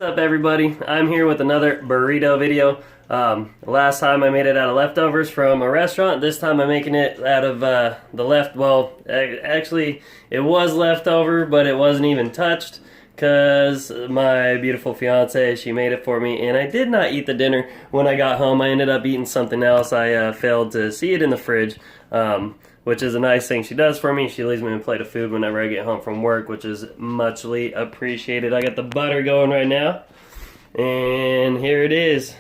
What's up everybody? I'm here with another burrito video. Last time I made it out of leftovers from a restaurant. This time I'm making it out of actually it was leftover, but it wasn't even touched because my beautiful fiance, she made it for me, and I did not eat the dinner when I got home. I ended up eating something else. I failed to see it in the fridge, which is a nice thing she does for me. She leaves me a plate of food whenever I get home from work, which is muchly appreciated. I got the butter going right now, and here it is.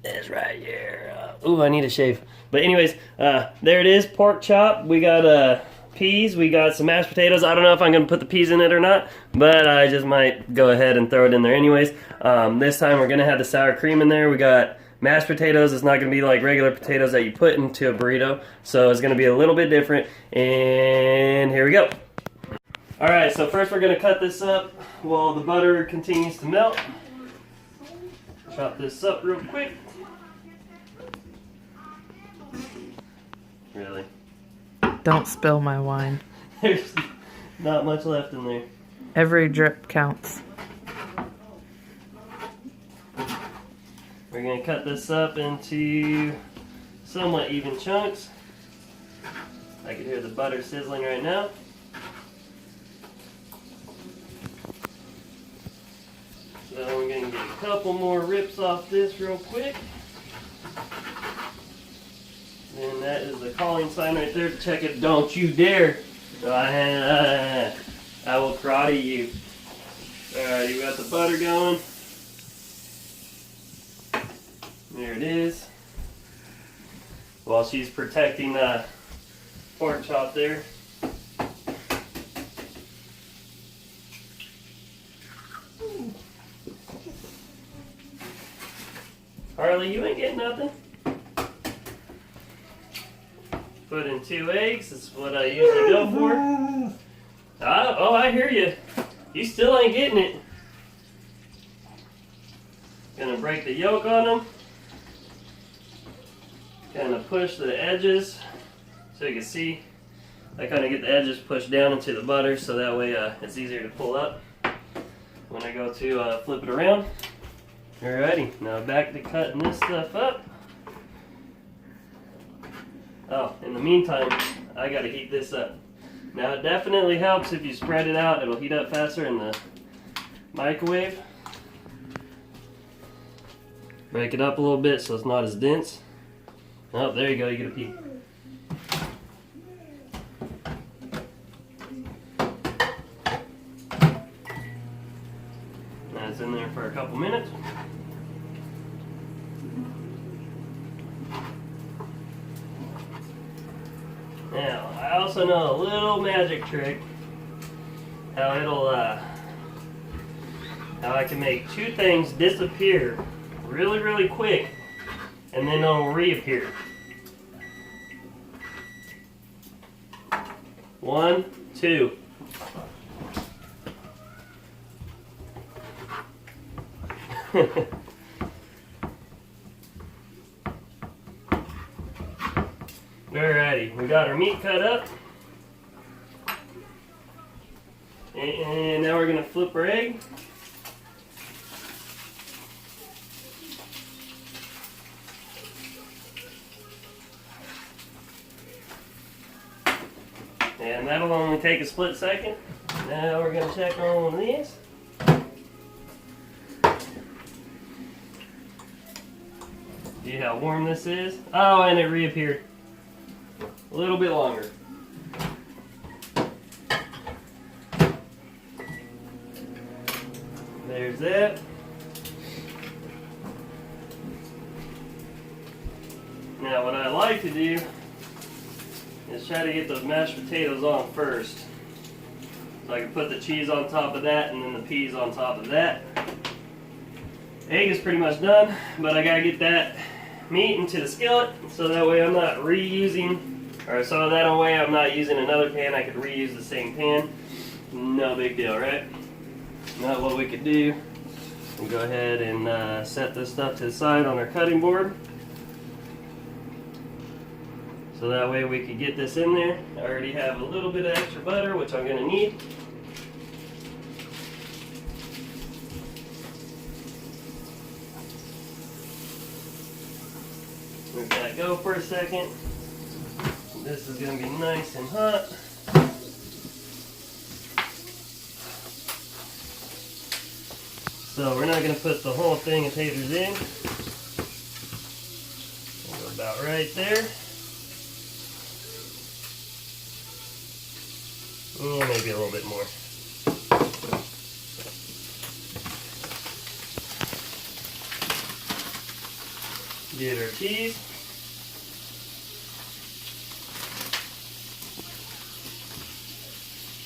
It's right here. Ooh, I need a shave. But anyways, there it is, pork chop. We got peas, we got some mashed potatoes. I don't know if I'm going to put the peas in it or not, but I just might go ahead and throw it in there anyways. This time we're going to have the sour cream in there. We got mashed potatoes. It's not going to be like regular potatoes that you put into a burrito, so it's going to be a little bit different, and here we go. Alright, so first we're going to cut this up while the butter continues to melt. Chop this up real quick. Really? Don't spill my wine. There's not much left in there. Every drip counts. We're going to cut this up into somewhat even chunks. I can hear the butter sizzling right now. So we're going to get a couple more rips off this real quick. And that is the calling sign right there. Check it. Don't you dare. I will karate you. Alright, you got the butter going. There it is. While she's protecting the pork chop there. Harley, you ain't getting nothing. Put in 2 eggs. That's what I usually go for. Oh, I hear you. You still ain't getting it. Gonna break the yolk on them. Kind of push the edges so you can see. I kind of get the edges pushed down into the butter so that way it's easier to pull up when I go to flip it around. Alrighty, now back to cutting this stuff up. Oh, in the meantime, I gotta heat this up. Now it definitely helps if you spread it out. It'll heat up faster in the microwave. Break it up a little bit so it's not as dense. Oh, there you go, you get a peek. Now it's in there for a couple minutes. Now, I also know a little magic trick how how I can make 2 things disappear really, really quick, and then they'll reappear. 1, 2. Alrighty, we got our meat cut up. And now we're going to flip our egg. And that'll only take a split second. Now we're going to check on these. See how warm this is? Oh, and it reappeared. A little bit longer. There's that. Now what I like to do is try to get those mashed potatoes on first. So I can put the cheese on top of that and then the peas on top of that. Egg is pretty much done, but I gotta get that meat into the skillet so that way I'm not reusing, or so that way I'm not using another pan. I could reuse the same pan. No big deal, right? Now what we could do, we go ahead and set this stuff to the side on our cutting board. So that way we could get this in there. I already have a little bit of extra butter, which I'm going to need. Let that go for a second. This is going to be nice and hot. So we're not going to put the whole thing of taters in. We'll go about right there. And maybe a little bit more. Get our cheese.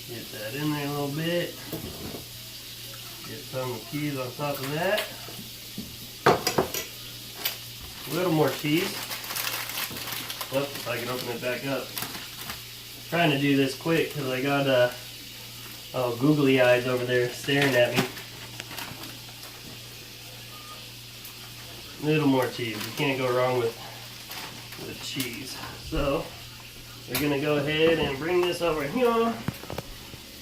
Get that in there a little bit. Get some of the cheese on top of that. A little more cheese. Oops, if I can open it back up. Trying to do this quick because I got googly eyes over there staring at me. A little more cheese. You can't go wrong with cheese. So we're gonna go ahead and bring this over here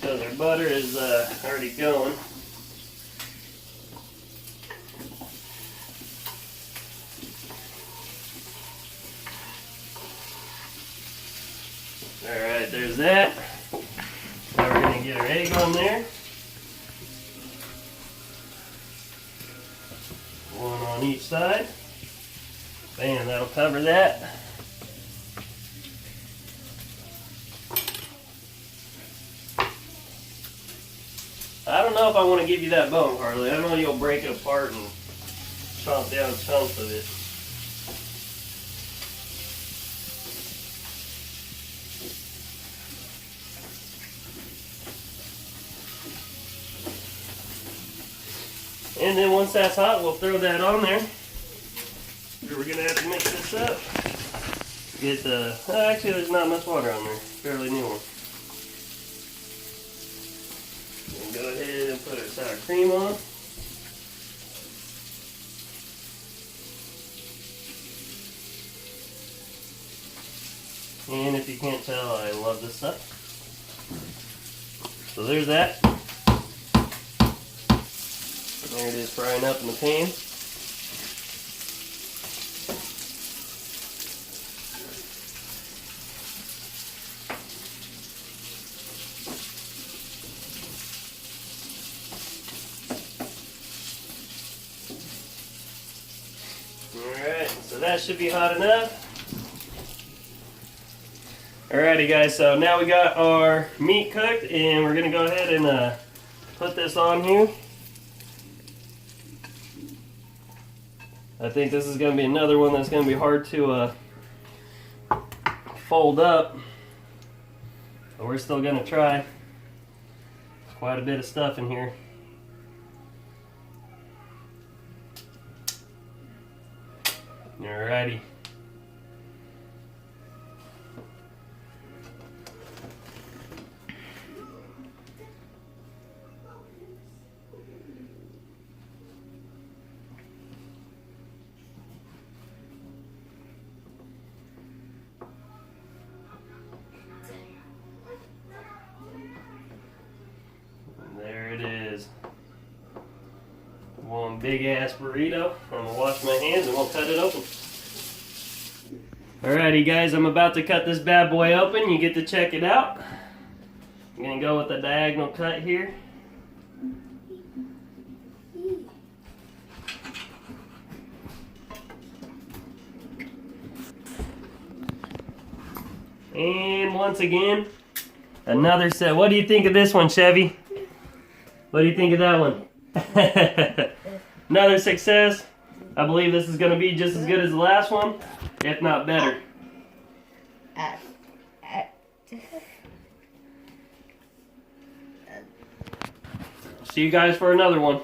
because our butter is already going. Alright, there's that. Now we're going to get our egg on there. One on each side. Bam, that'll cover that. I don't know if I want to give you that bone, Harley. I know you'll break it apart and chomp down chunks of it. And then once that's hot, we'll throw that on there. We're going to have to mix this up. Get the, actually there's not much water on there. Fairly new one. And go ahead and put our sour cream on. And if you can't tell, I love this stuff. So there's that. There it is frying up in the pan. Alright, so that should be hot enough. Alrighty guys, so now we got our meat cooked and we're going to go ahead and put this on here. I think this is going to be another one that's going to be hard to fold up, but we're still going to try. There's quite a bit of stuff in here. Alrighty. There it is. One big ass burrito. I'm gonna wash my hands and we'll cut it open. Alrighty guys, I'm about to cut this bad boy open. You get to check it out. I'm gonna go with the diagonal cut here. And once again, another set. What do you think of this one, Chevy? What do you think of that one? Another success. I believe this is going to be just as good as the last one, if not better. See you guys for another one.